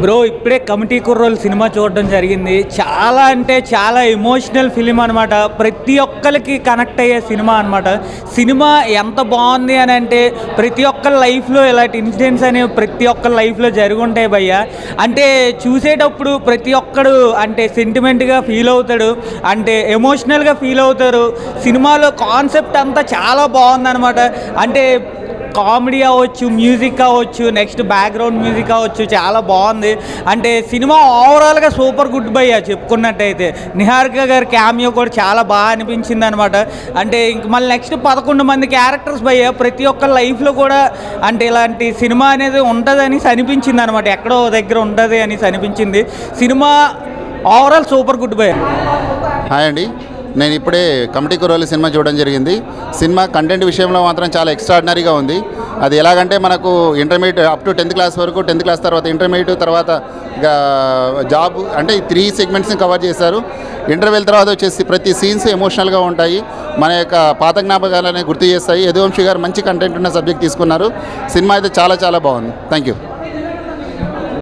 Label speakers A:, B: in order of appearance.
A: Bro ఇప్పుడే committee కుర్రోలు cinema చూడడం జరిగింది. చాలా అంటే చాలా ఎమోషనల్ ఫిలిం అనమాట. ప్రతి ఒక్కరికి కనెక్ట్ అయ్యే సినిమా అనమాట. సినిమా ఎంత బాగుంది అని అంటే ప్రతి ఒక్కరి లైఫ్లో ఇలాంటి ఇన్సిడెంట్స్ అనేవి ప్రతి ఒక్కరి లైఫ్లో జరుగుంటాయి భయ్య. అంటే చూసేటప్పుడు ప్రతి ఒక్కడు అంటే సెంటిమెంట్గా ఫీల్ అవుతాడు, అంటే ఎమోషనల్గా ఫీల్ అవుతారు. సినిమాలో కాన్సెప్ట్ అంతా చాలా బాగుందన్నమాట. అంటే కామెడీ అవ్వచ్చు, మ్యూజిక్ అవ్వచ్చు, నెక్స్ట్ బ్యాక్గ్రౌండ్ మ్యూజిక్ అవ్వచ్చు, చాలా బాగుంది. అంటే సినిమా ఓవరాల్గా సూపర్ గుడ్ భయ్య. చెప్పుకున్నట్టయితే నిహారిక గారి క్యామియో కూడా చాలా బాగా అనిపించింది అనమాట. అంటే ఇంక మళ్ళీ నెక్స్ట్ 11 మంది క్యారెక్టర్స్ భయ్య. ప్రతి ఒక్క లైఫ్లో కూడా అంటే ఇలాంటి సినిమా అనేది ఉంటుందని అనిపించింది అనమాట. ఎక్కడో దగ్గర ఉంటుంది అని అనిపించింది. సినిమా ఓవరాల్ సూపర్ గుడ్ భయ్య.
B: హాయ్ అండి, నేను ఇప్పుడే కమిటీ కుర్రోలు సినిమా చూడడం జరిగింది. సినిమా కంటెంట్ విషయంలో మాత్రం చాలా ఎక్స్ట్రాడినరీగా ఉంది. అది ఎలాగంటే మనకు intermediate up to 10th class వరకు, 10th క్లాస్ తర్వాత ఇంటర్మీడియట్, తర్వాత జాబ్, అంటే 3 సెగ్మెంట్స్ని కవర్ చేశారు. ఇంటర్వెల్ తర్వాత వచ్చేసి ప్రతి సీన్స్ ఎమోషనల్గా ఉంటాయి, మన యొక్క పాత జ్ఞాపకాలని గుర్తు చేస్తాయి. యదువంశీ గారు మంచి కంటెంట్ ఉన్న సబ్జెక్ట్ తీసుకున్నారు. సినిమా అయితే చాలా చాలా బాగుంది. Thank you.